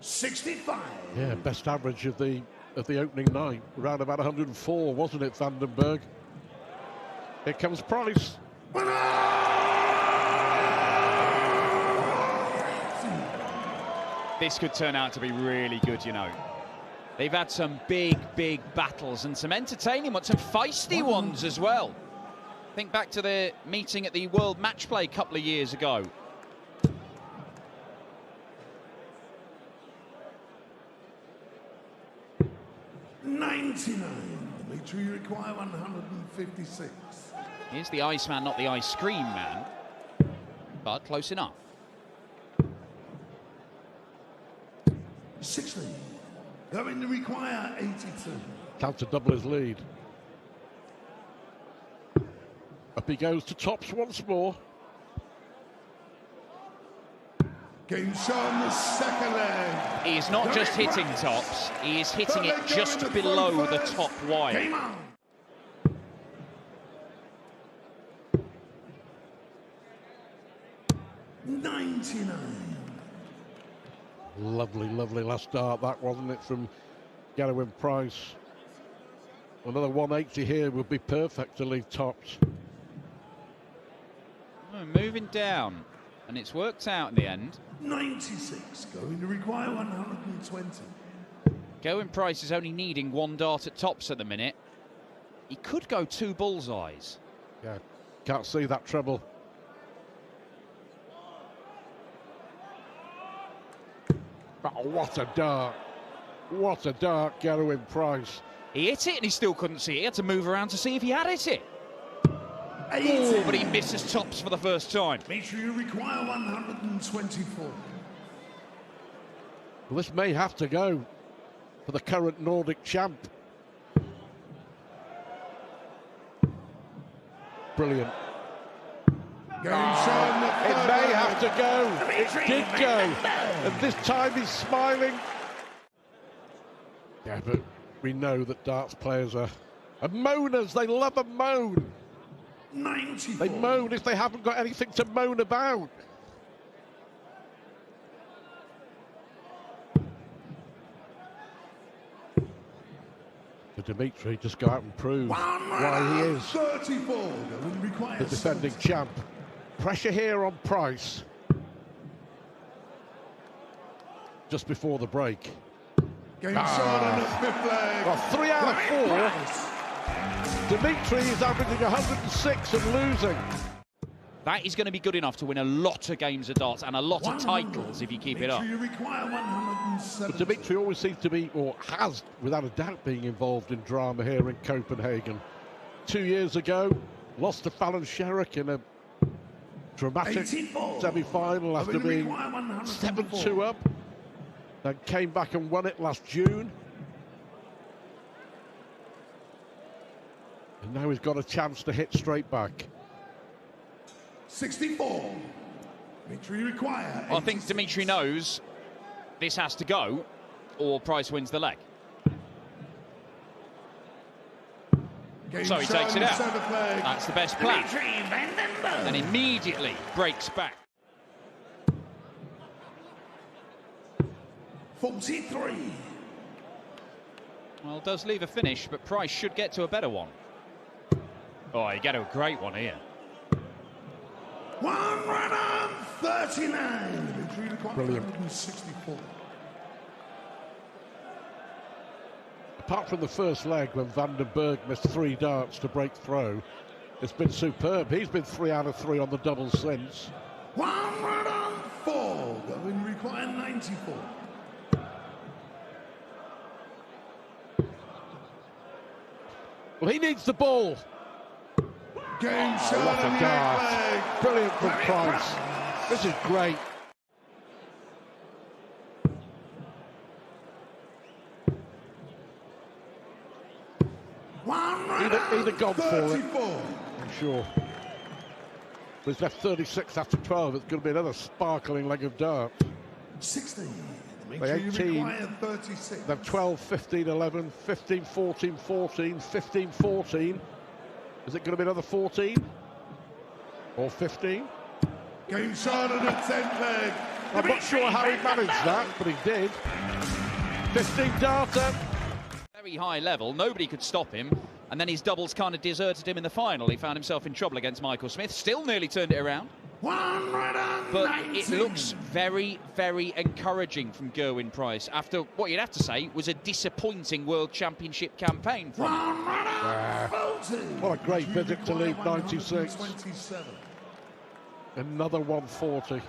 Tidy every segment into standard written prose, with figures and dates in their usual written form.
65. Yeah, best average of the opening night, around about 104, wasn't it, Vandenberg? Here comes Price. This could turn out to be really good, you know. They've had some big battles and some entertaining ones, some feisty ones as well. Think back to their meeting at the World Match Play a couple of years ago. Dimitri, you require 156. Here's the Iceman, not the ice cream man, but close enough. 60. Going to require 82. Count to double his lead. Up he goes to tops once more. Game shown the second leg. He is not just hitting tops, he is hitting it just below the top wire. Game on. Lovely last start, that wasn't it, from Garwin Price. Another 180 here would be perfect to leave tops. Oh, moving down, and it's worked out in the end. 96, going to require 120. Garwin Price is only needing one dart at tops at the minute. He could go 2 bullseyes. Yeah, can't see that treble. Oh, what a dart. What a dart, Garwin Price. He hit it and he still couldn't see it. He had to move around to see if he had hit it. 80. Oh, but he misses tops for the first time. Make sure you require 124. Well, this may have to go for the current Nordic champ. Brilliant. Game shown It may have to go. It did go. And this time he's smiling. Yeah, but we know that darts players are moaners. They love a moan. 94. They moan if they haven't got anything to moan about. So Dimitri just go out and prove why he is 34. the defending champ. Pressure here on Price. Just before the break. Game shown on the 5th leg. Well, 3 out of 4. Dimitri is averaging 106 and losing. That is going to be good enough to win a lot of games of darts and a lot of titles if you keep it up. You require 107. But Dimitri always seems to be, or has, without a doubt, being involved in drama here in Copenhagen. 2 years ago, lost to Fallon Sherrick in a dramatic semi-final after being 7-2 up. Then came back and won it last June. And now he's got a chance to hit straight back. 64. Dimitri require. I think Dimitri knows this has to go, or Price wins the leg. So he takes it out. That's the best plan. And immediately breaks back. 43. Well, does leave a finish, but Price should get to a better one. Oh, you get to a great one here. 139. Brilliant. 164. Apart from the first leg when Vandenberg missed 3 darts to break throw, it's been superb. He's been 3 out of 3 on the double since. 104. Going to require 94. Well, he needs the ball. Game shot What a on the dart. 8th leg. Brilliant from Price. This is great. He'd have gone for it, I'm sure. But he's left 36 after 12. It's going to be another sparkling leg of darts. 16. They 18. 36. They've 12, 15, 11, 15, 14, 14, 15, 14. Is it going to be another 14? Or 15? Game shot on the 10th leg. I'm not sure how he managed that, but he did. 15 darter. Very high level, nobody could stop him. And then his doubles kind of deserted him in the final. He found himself in trouble against Michael Smith. Still nearly turned it around. But it looks very, very encouraging from Gerwyn Price after what you'd have to say was a disappointing World Championship campaign from him. What a great visit to leave 96. Another 140.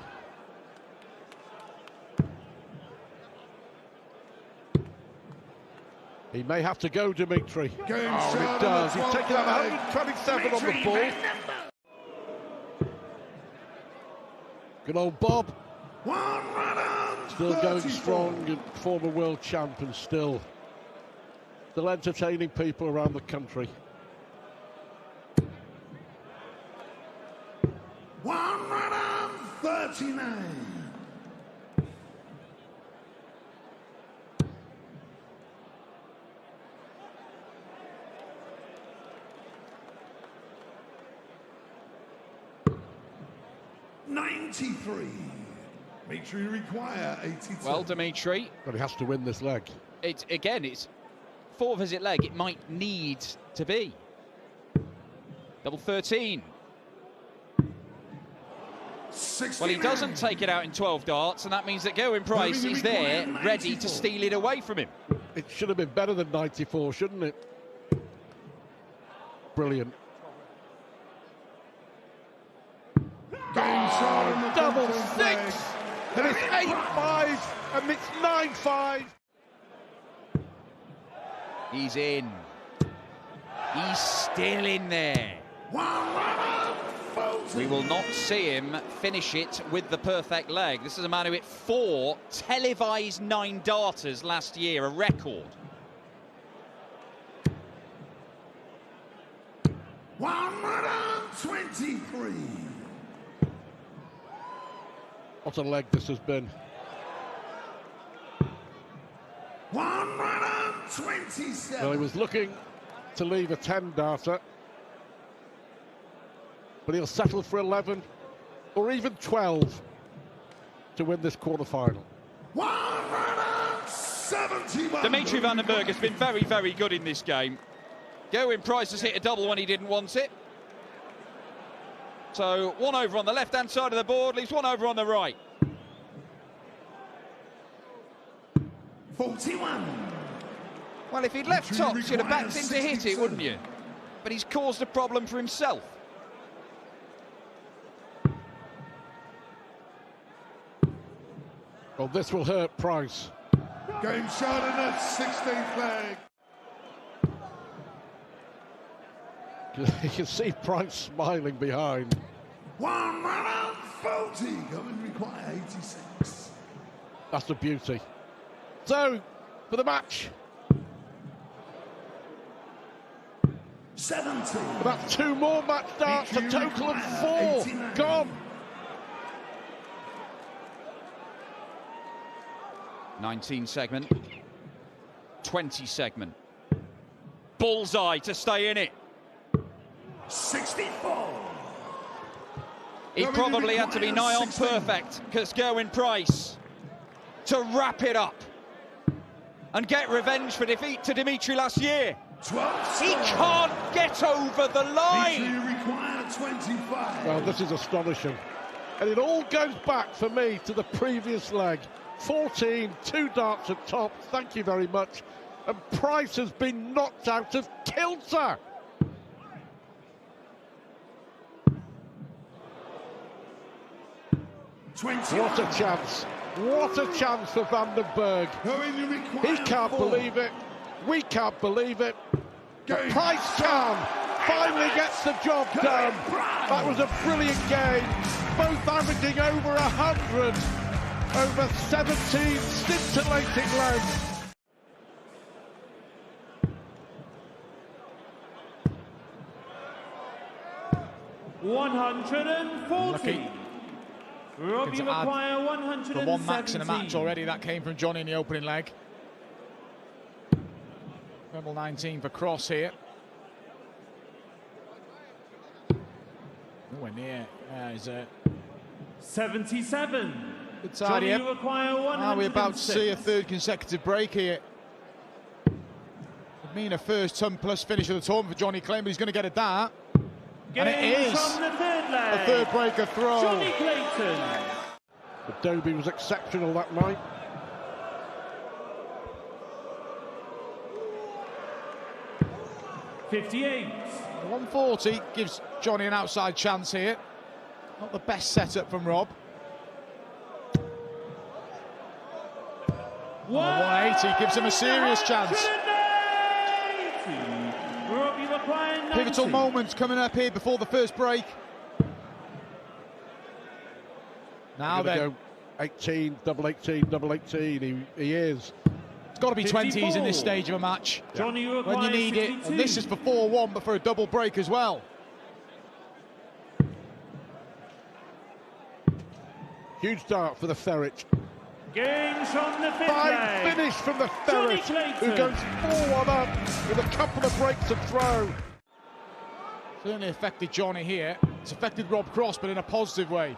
He may have to go, Dimitri. Oh, it does. He's taken out 127 on the ball. Good old Bob. Still going strong, and former world champion still entertaining people around the country. 139. Dimitri require 82. Well, Dimitri. But he has to win this leg. It's 4-visit leg. It might need to be. Double 13. 69. Well, he doesn't take it out in 12 darts, and that means that Gerwyn Price is there, ready to steal it away from him. It should have been better than 94, shouldn't it? Brilliant. Double 6, and it's 8-5, and it's 9-5. He's in. He's still in there. We will not see him finish it with the perfect leg. This is a man who hit 4 televised 9-darters last year, a record. 123. What a leg this has been. 127. Well, he was looking to leave a 10-darter, but he'll settle for 11 or even 12 to win this quarter-final. 171. Dimitri van den Bergh has been very, very good in this game. Gerwyn Price has hit a double when he didn't want it. So 1 over on the left-hand side of the board, leaves 1 over on the right. 41. Well, if he'd left tops, you'd have backed him to hit it, wouldn't you? But he's caused a problem for himself. Well, this will hurt Price. Game shot in that 16th leg. You can see Price smiling behind. 140. Going to require 86. That's the beauty. So, for the match. 70. About 2 more match darts, a total of 4 gone. 19 segment. 20 segment. Bullseye to stay in it. 64. He probably had to be nigh on perfect because Gerwyn Price to wrap it up and get revenge for defeat to Dimitri last year. 12. He can't get over the line. Dimitri require 25. Well, this is astonishing. And it all goes back for me to the previous leg. 14, 2 darts at top, thank you very much. And Price has been knocked out of kilter. What a chance. What a chance for Van den Bergh. He can't believe it. We can't believe it. But Price can. Finally gets the job done. That was a brilliant game. Both averaging over 100. Over 17 scintillating legs. $140. Robbie require 170. The 1 max in a match already. That came from Johnny in the opening leg. Treble 19 for Cross here. Nowhere near. He's 77. Good tidy up. Johnny, you require Are we about to 106. see a third consecutive break here? Would mean a first ton-plus finish of the tournament for Johnny Clayton, but he's going to get a dart. And it Game is from the third leg. a third breaker throw. Johnny Clayton. Adobe was exceptional that night. $58. 140 gives Johnny an outside chance here. Not the best setup from Rob. 180 gives him a serious chance. Rob, you require 90. Pivotal moments coming up here before the first break. Now then, Go 18, double 18, double 18. He is. it's got to be 20s 54. in this stage of a match. Johnny, you When you require need 62. it. And this is for 4-1, but for a double break as well. Huge dart for the Ferret. Games from the fifth Fine leg. finish from the Johnny Ferret, Clayton. who goes 4-1 up with a couple of breaks of throw. Certainly affected Johnny here. It's affected Rob Cross, but in a positive way.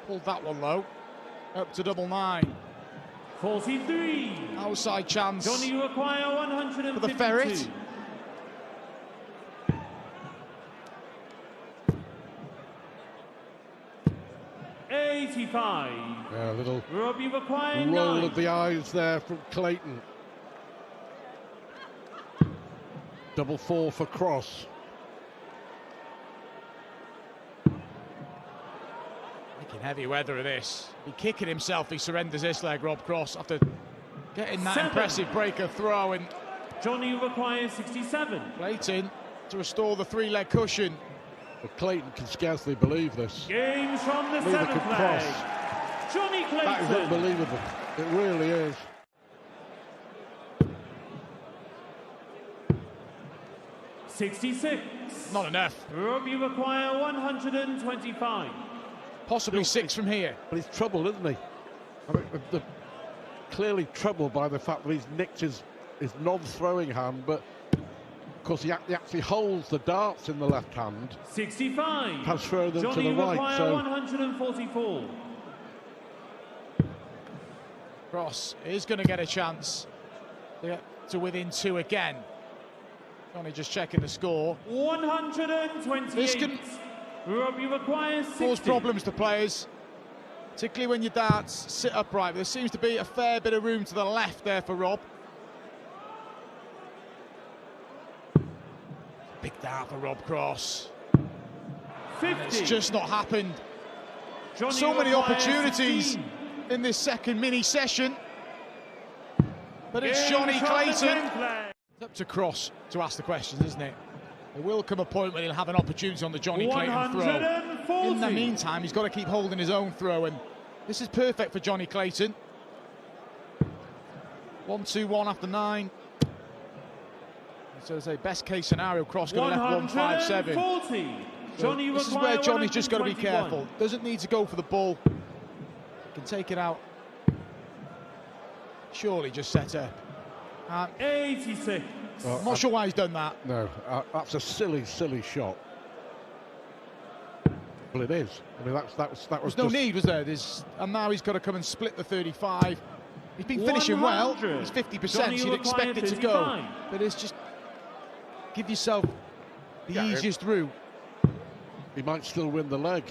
Pulled that one low. Up to double 9. 43. Outside chance Johnny, you require 152. for the Ferret. Yeah, a little Rob, you require roll 9. of the eyes there from Clayton. Double 4 for Cross. Making heavy weather of this. Be kicking himself if he surrenders this leg, Rob Cross, after getting that 7. impressive breaker throw. And Johnny, you require 67. Clayton to restore the 3-leg cushion. Well, Clayton can scarcely believe this. Games from the Neither seventh can leg. Cross. Johnny That is Clayton. unbelievable. It really is. $66. Not enough. Rob, you require 125. Possibly 6 from here. But he's troubled, isn't he? I mean, clearly troubled by the fact that he's nicked his non-throwing hand, but of course he actually holds the darts in the left hand, 65. transfer them Johnny, to the you right. require So 144. Cross is going to get a chance to get to within 2 again. Johnny just checking the score. 128. This can Rob, you require 60. cause problems to players, particularly when your darts sit upright. But there seems to be a fair bit of room to the left there for Rob. Big dart for Rob Cross. 50. It's just not happened. Johnny, So you many require opportunities 16. in this second mini session. But it's Games Johnny from the Clayton. 10th leg. It's up to Cross to ask the questions, isn't it? There will come a point when he'll have an opportunity on the Johnny Clayton throw. 140. In the meantime, he's got to keep holding his own throw, and this is perfect for Johnny Clayton. 1-2-1 after 9. So, as a best case scenario, Cross going to left 157. 140. So Johnny, this is require where Johnny's just got to be 121. careful. Doesn't need to go for the ball. Can take it out. Surely just set up. 86. I'm not sure why he's done that. no, that's a silly shot. Well, it is. I mean, that was There's no just, need, was there? And now he's got to come and split the 35. He's been finishing well. 100. It's 50%, Johnny, so you you'd expect require it to go. 55. But it's just give yourself the Yeah, easiest route. he might still win the leg.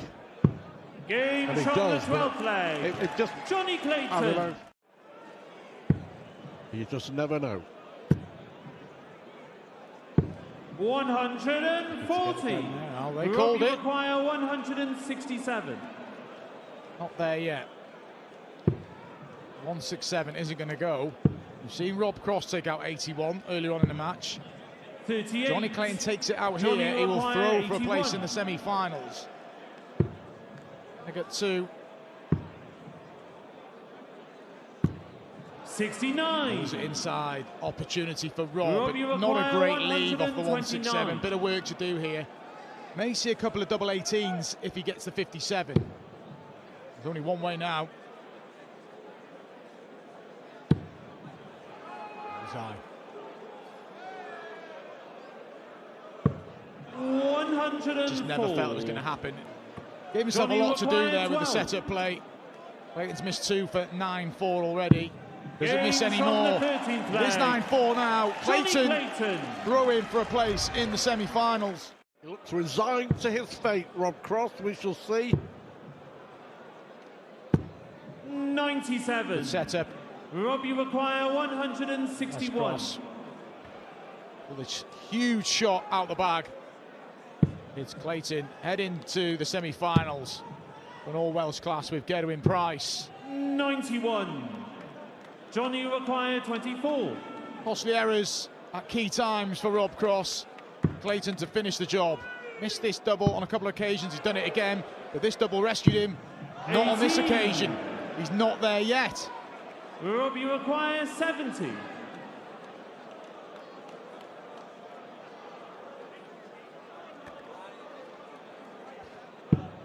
Game And he from does, the but 12th leg. It just, Johnny I don't Clayton. know. You just never know. 140. Now they Rob, called you it. require 167. Not there yet. 167 isn't going to go. You've seen Rob Cross take out 81 earlier on in the match. 38. Johnny Clayton takes it out Johnny here. He will require throw for a 81. place in the semi-finals. They got 2. 69. Moves it inside. Opportunity for Rob, Rob. you But not a require great leave off the 167. 129. Bit of work to do here. May see a couple of double 18s if he gets the 57. There's only one way now. Bullseye. 104. Just never felt it was going to happen. Gave himself a lot to do there with the setup play. Clayton's missed 2 for 9-4 already. Doesn't miss any more. It is 9-4 now. Clayton throwing for a place in the semi-finals. He looks resigned to his fate, Rob Cross. We shall see. 97. Good setup. Rob, you require 161. With a huge shot out the bag. It's Clayton heading to the semi-finals. An all-Welsh class with Gerwyn Price. 91. Johnny require 24. Costly errors at key times for Rob Cross. Clayton to finish the job. Missed this double on a couple of occasions. He's done it again, but this double rescued him. Not on this occasion. He's not there yet. Rob, you require 70.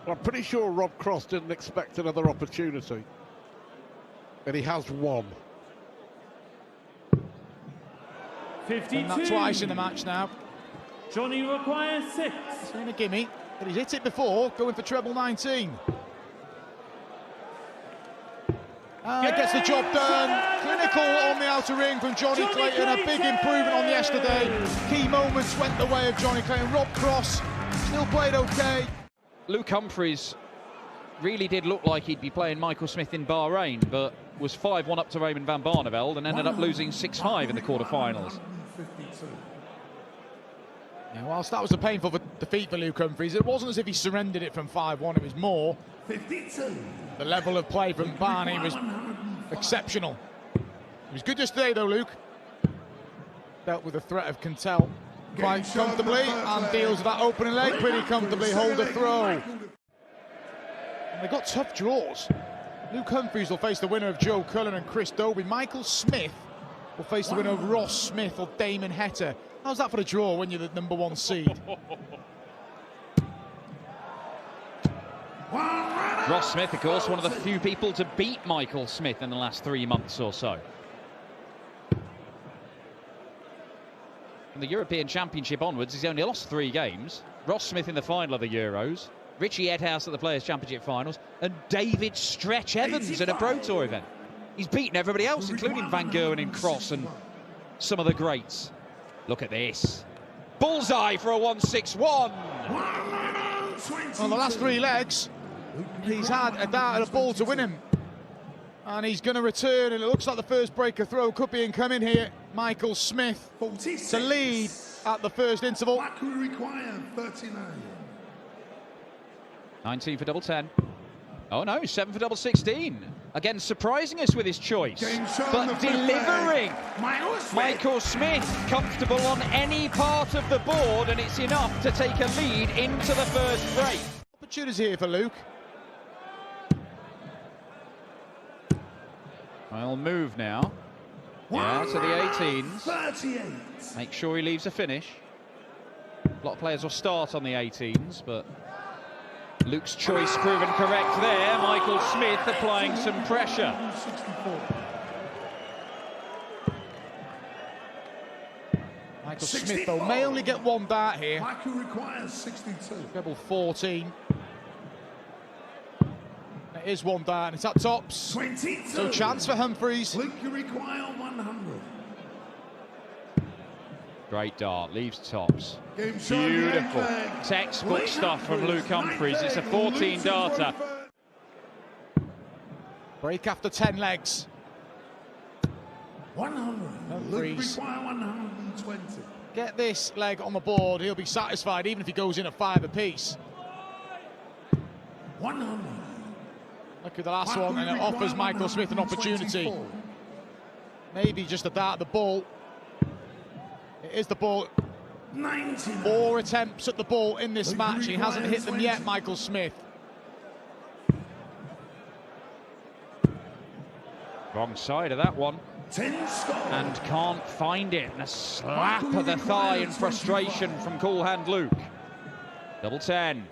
I'm pretty sure Rob Cross didn't expect another opportunity. And he has one. 52. Done that twice in the match now. Johnny requires 6. It's been a gimme, but he's hit it before, going for treble 19. Gets the job done. Clinical on the outer ring from Johnny Clayton. A big improvement on yesterday. Key moments went the way of Johnny Clayton. Rob Cross still played okay. Luke Humphries really did look like he'd be playing Michael Smith in Bahrain, but was 5-1 up to Raymond van Barneveld and ended up losing 6-5 in the quarterfinals. Yeah, whilst that was a painful defeat for Luke Humphries, it wasn't as if he surrendered it from 5-1. It was more 52. the level of play from Barney was exceptional. He was good yesterday though, Luke. Dealt with the threat of Cantel quite comfortably and deals with that opening leg pretty comfortably. Hold the throw. And they've got tough draws. Luke Humphries will face the winner of Joe Cullen and Chris Dobie. Michael Smith will face the winner of Ross Smith or Damon Heta. How's that for a draw when you're the #1 seed? Ross Smith, of course, one of the few people to beat Michael Smith in the last 3 months or so. From the European Championship onwards, he's only lost 3 games. Ross Smith in the final of the Euros, Richie Edhouse at the Players' Championship finals, and David Stretch Evans in a Pro Tour event. He's beaten everybody else, including Van Gerwen and Cross and some of the greats. Look at this. Bullseye for a 161. On the last 3 legs, he's had a dart and a ball to win him. And he's going to return, and it looks like the first breaker throw could be incoming here. Michael Smith to lead at the first interval. Require 39. 19 for double 10. Oh no, 7 for double 16. Again, surprising us with his choice, but delivering. Michael Smith comfortable on any part of the board, and it's enough to take a lead into the first break. Opportunity here for Luke. I'll move now. Yeah, to the 18s. 38. Make sure he leaves a finish. A lot of players will start on the 18s, but Luke's choice proven correct there. Michael Smith applying some pressure. 64. Michael Smith, though, may only get 1 dart here. Michael requires 62. Treble 14. It is 1 dart, and it's at tops. 22. So chance for Humphries. Luke, you require 100. Great dart, leaves tops. Beautiful. Beautiful. Textbook stuff from Luke Humphries. It's a 14 darter. Break after 10 legs. 100. Luke Humphries. require 120. Get this leg on the board, he'll be satisfied even if he goes in at 5 apiece. 100. Look at the last one, and it offers Michael Smith an opportunity. Maybe just a dart at the ball. It is the ball. 99. 4 attempts at the ball in this match. He hasn't hit them yet, Michael Smith. Wrong side of that one. 10 score. And can't find it. And a slap of the thigh in frustration from Cool Hand Luke. Double 10.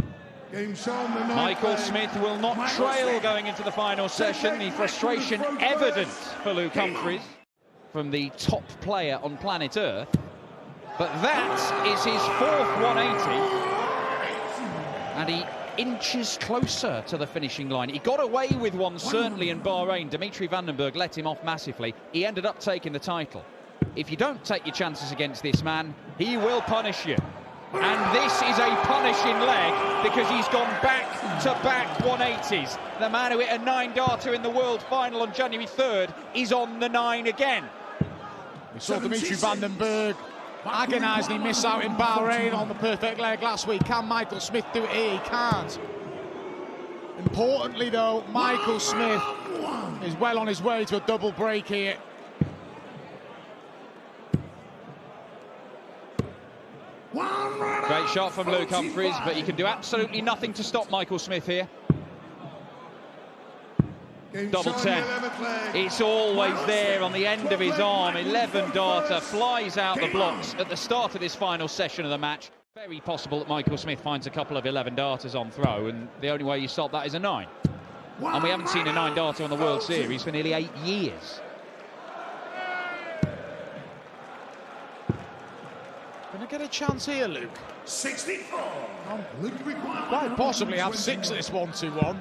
Michael Smith will not trail going into the final session. The frustration evident for Luke Humphries from the top player on planet Earth. But that is his 4th 180 and he inches closer to the finishing line. He got away with one, certainly in Bahrain. Dimitri van den Berg let him off massively. He ended up taking the title. If you don't take your chances against this man, he will punish you. And this is a punishing leg because he's gone back-to-back 180s. The man who hit a 9-darter in the World Final on January 3rd is on the 9 again. We saw Dimitri van den Berg agonisingly miss out in Bahrain on the perfect leg last week. Can Michael Smith do it here? He can't. Importantly though, Michael Smith is well on his way to a double break here. Great shot from Luke Humphries, but he can do absolutely nothing to stop Michael Smith here. Double 10. It's always there on the end of his arm. 11-darter flies out the blocks at the start of this final session of the match. Very possible that Michael Smith finds a couple of 11-darters on throw, and the only way you stop that is a 9. And we haven't seen a 9-darter on the World Series for nearly 8 years. Gonna get a chance here, Luke. 64. Quite possibly have 6 at this 1-2-1.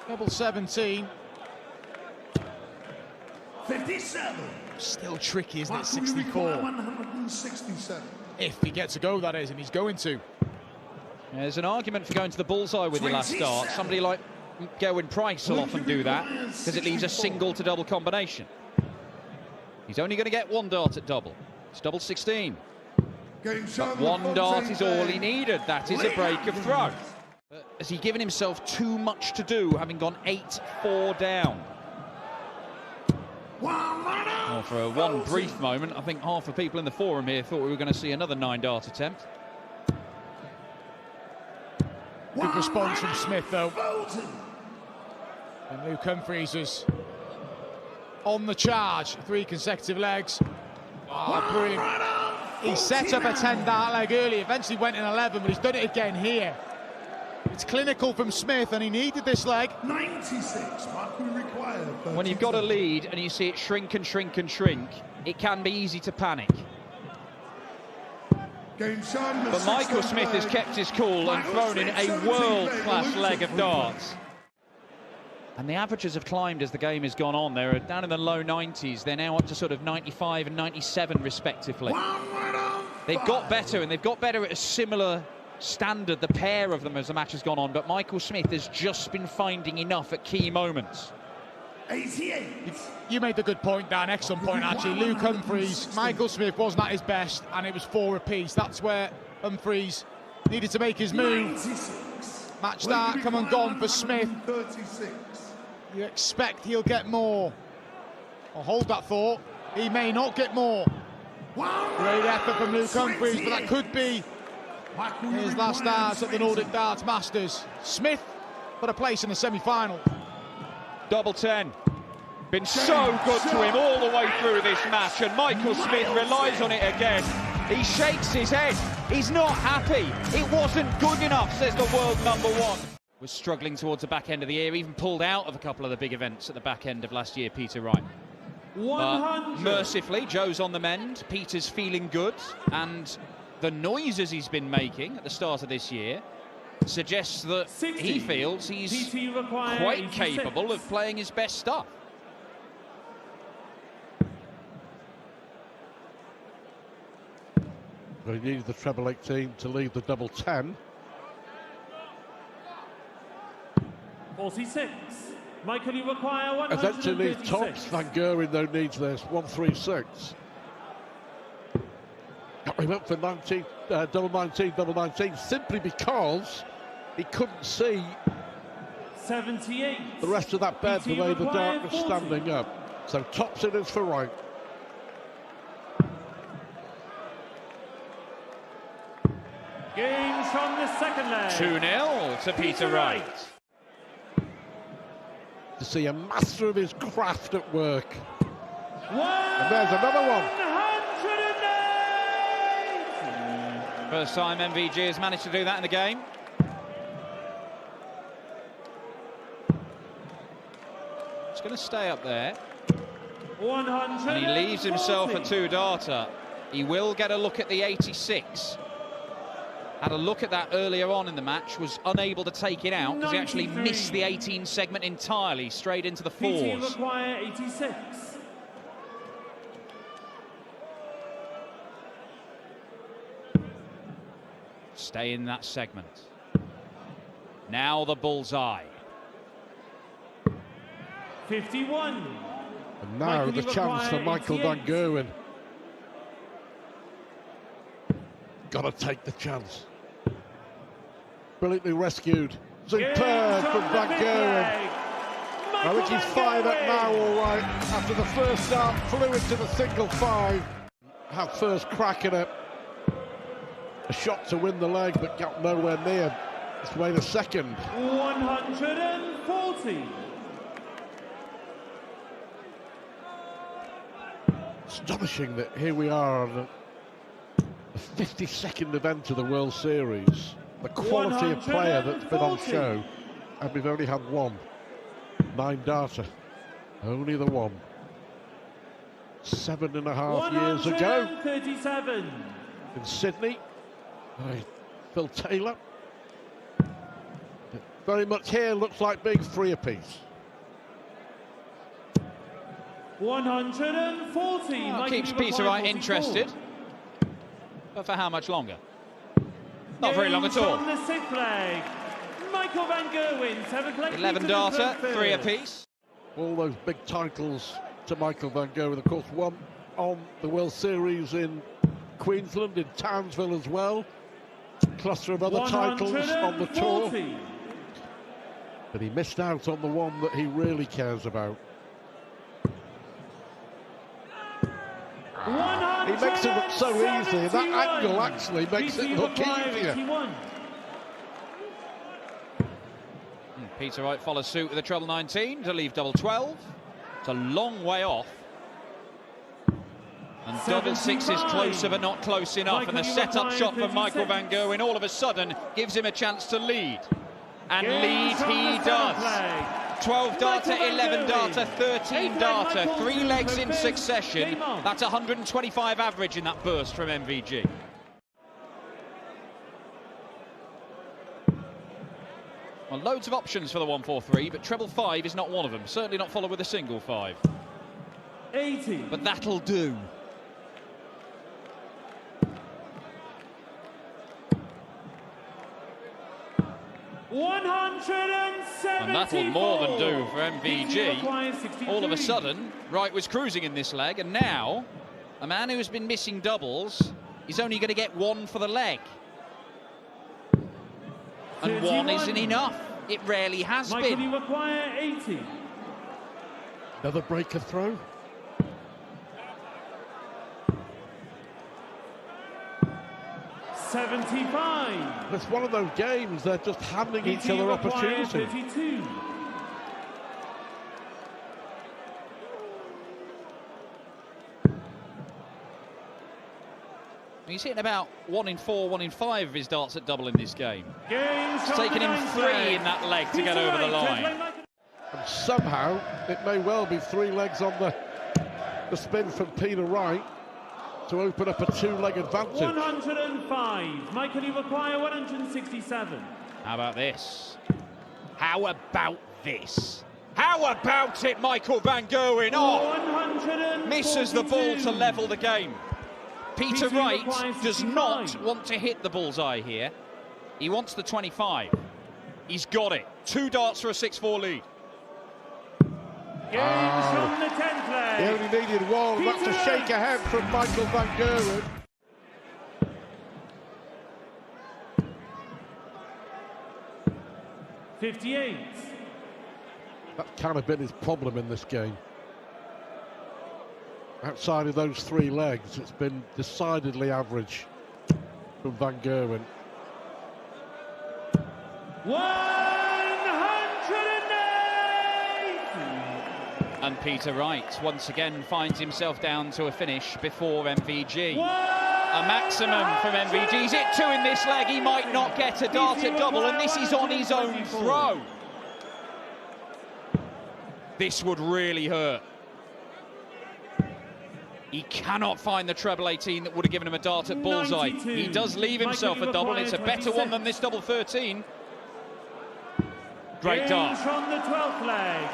Double 17. 57. Still tricky, isn't it? 64. 167. If he gets a go, that is, and he's going to. There's an argument for going to the bullseye with your last dart. Somebody like Gerwyn Price will often do that because it leaves a single to double combination. He's only going to get 1 dart at double. It's double 16. But 1 dart is all he needed. That is a break of throw. But has he given himself too much to do, having gone 8-4 down? Well, for one brief moment, I think half the people in the forum here thought we were going to see another 9-dart attempt. Good response from Smith, though. And Luke Humphries is on the charge. 3 consecutive legs. Oh, brilliant. He set up a 10-dart leg early, eventually went in 11, but he's done it again here. It's clinical from Smith, and he needed this leg. 96. What we require. When you've got a lead and you see it shrink and shrink and shrink, it can be easy to panic. But Michael Smith has kept his cool and thrown in a world-class leg of darts. And the averages have climbed as the game has gone on. They're down in the low 90s. They're now up to sort of 95 and 97 respectively. They've got better, and they've got better at a similar standard, the pair of them, as the match has gone on. But Michael Smith has just been finding enough at key moments. 88. You made the good point, Dan. Excellent point, actually. Luke Humphries, Michael Smith wasn't at his best, and it was 4 apiece. That's where Humphries needed to make his move. 96. Match start, come and gone for Smith. 36. You expect he'll get more. I'll hold that thought. He may not get more. Great effort from Luke Humphries, but that could be his last darts at the Nordic Darts Masters. Smith got a place in the semi-final. Double 10. Been so good to him all the way through this match, and Michael Smith relies on it again. He shakes his head. He's not happy. It wasn't good enough, says the world #1. Was struggling towards the back end of the year, even pulled out of a couple of the big events at the back end of last year, Peter Wright. 100. But mercifully, Joe's on the mend. Peter's feeling good, and the noises he's been making at the start of this year suggests that 60. he feels he's PT requires quite 86. capable of playing his best stuff. He needed the treble 18 to lead the double 10. 46. Michael, you require 136. Essentially, tops Van Gerwen, though, needs this. 136. He went for 19, double 19, double 19, simply because he couldn't see 78. the rest of that bed, the way the dart was 40. standing up. So tops it is for Wright. Games from the second leg. 2-0 to Peter Wright. To see a master of his craft at work. And there's another one. 108. First time MVG has managed to do that in the game. It's going to stay up there. 100. And he leaves himself a 2-darter. He will get a look at the 86. Had a look at that earlier on in the match, was unable to take it out because he actually 93. missed the 18 segment entirely, straight into the PT fours. require 86. Stay in that segment. Now the bullseye. 51. And now the chance for Michael van Gerwen. Got to take the chance. Brilliantly rescued. Superb from Van Gerwen. I think he's fired up now all right. After the first dart, flew into the single 5. Had first crack at a shot to win the leg, but got nowhere near. It's made a second. 140. Astonishing that here we are on the 52nd event of the World Series. The quality of player that's been on show, and we've only had one. 9-darter. Only the one. 7.5 years ago 137. in Sydney by Phil Taylor. But very much here looks like being 3 apiece. 140. Well, keeps Peter Wright interested. But for how much longer? Not very long at all. On the 6th leg, Michael van Gerwen, 7th leg. 11-darter, 3 apiece. All those big titles to Michael van Gerwen, of course, won on the World Series in Queensland, in Townsville as well. A cluster of other titles on the tour. But he missed out on the one that he really cares about. He makes it look so easy, and that angle actually makes it look easier. Peter Wright follows suit with a treble 19 to leave double 12. It's a long way off. And double 6 is closer but not close enough. And the set-up shot from Michael van Gerwen all of a sudden gives him a chance to lead. And lead he does. 12-darter, 11-darter, 13-darter, 3 legs in succession. That's 125 average in that burst from MVG. Well, loads of options for the 143, but treble 5 is not one of them. Certainly not followed with a single 5. 80. But that'll do. And that'll more than do for MVG. All of a sudden, Wright was cruising in this leg, and now a man who's been missing doubles is only going to get 1 for the leg. And 1 isn't enough. It rarely has been. Require 80. Another breaker throw. $75. It's one of those games, they're just handing each other opportunities. 32. He's hitting about 1 in 4, 1 in 5 of his darts at double in this game. It's taken him 3 in that leg to get over the line. And somehow, it may well be 3 legs on the spin from Peter Wright to open up a 2-leg advantage. 105. Michael, you require 167. How about this? How about this? How about it, Michael van Gerwen? Oh, misses the ball to level the game. Peter Wright does not want to hit the bullseye here. He wants the 25. He's got it. 2 darts for a 6-4 lead. From the 10th leg. He only needed 1. That's a shake ahead from Michael van Gerwen. $58. That's kind of been his problem in this game. Outside of those 3 legs, it's been decidedly average from Van Gerwen. 108. And Peter Wright once again finds himself down to a finish before MVG. A maximum from MVG. He's hit 2 in this leg. He might not get a dart at double, and this is on his own throw. This would really hurt. He cannot find the treble 18 that would have given him a dart at bullseye. 92. He does leave himself a double, and it's a better one than this double 13. Great dart. From the 12th leg,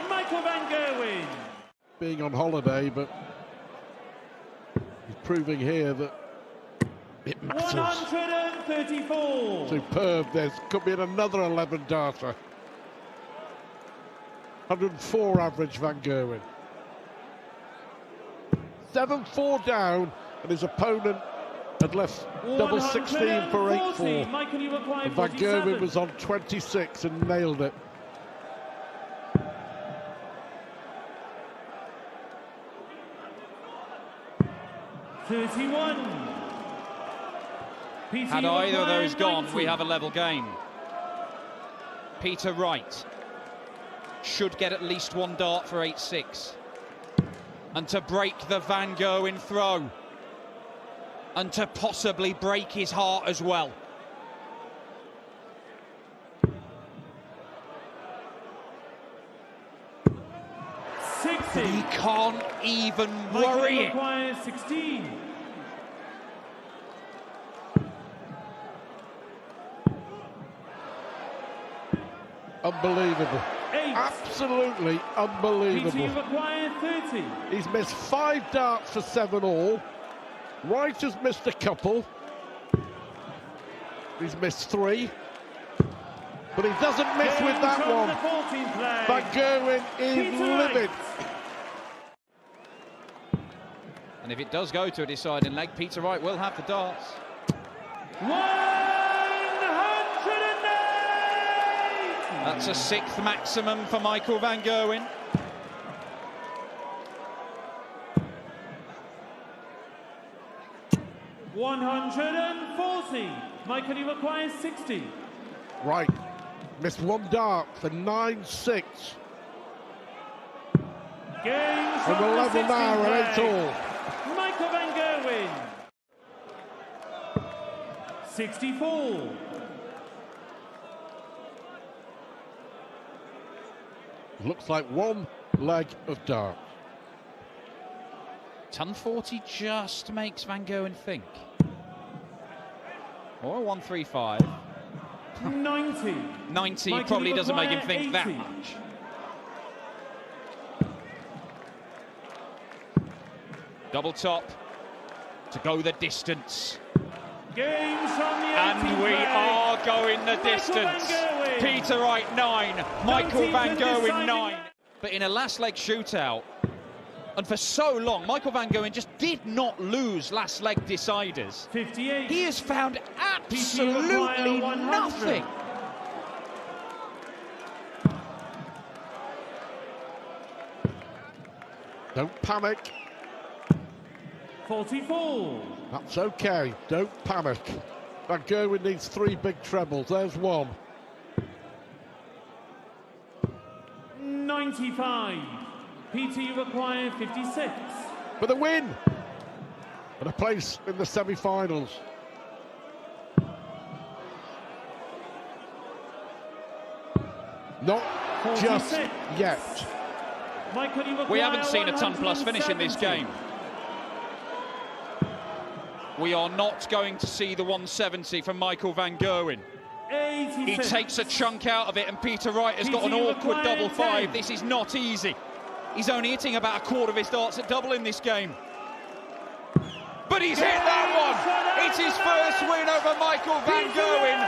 Michael van Gerwen. Being on holiday, but he's proving here that it matters. 134. Superb. There could be another 11 darter. 104 average Van Gerwen. 7-4 down, and his opponent had left double 16 for 8-4. And Van Gerwen was on 26 and nailed it. Had either of those gone, we have a level game. Peter Wright should get at least one dart for 8-6. And to break the Van Gerwen throw. And to possibly break his heart as well. He can't even worry it. 16. Unbelievable. 8. Absolutely unbelievable. 30. He's missed 5 darts for 7 all. Wright has missed a couple. He's missed 3. But he doesn't miss with that one. Van Gerwen is livid. And if it does go to a deciding leg, Peter Wright will have the darts. 108! That's a 6th maximum for Michael van Gerwen. $140. Michael, he requires 60. Right. Missed 1 dart for 9-6. And we're level now at 8 all. Michael van Gerwen. 64. Looks like 1 leg of dart. Ton 40 just makes Van Gerwen think. Or 135. 90. 90 Michael, probably you doesn't make him require think that 80. much. Double top to go the distance. Games from the And we are going the distance. Peter Wright 9, Michael van Gerwen 9. But in a last leg shootout, and for so long, Michael van Gerwen just did not lose last leg deciders. 58. He has found absolutely nothing. Don't panic. 44. That's okay. Don't panic. Van Gerwen needs 3 big trebles. There's 1. 95. Peter, you require 56. For the win. And a place in the semi-finals. Not 46. just yet. Michael, you require We haven't seen a ton plus finish in this 170. game. We are not going to see the 170 from Michael van Gerwen. 86. He takes a chunk out of it, and Peter Wright has got an awkward double 5. This is not easy. He's only hitting about a quarter of his darts at double in this game. But he's hit that one. It's his first win over Michael van Gerwen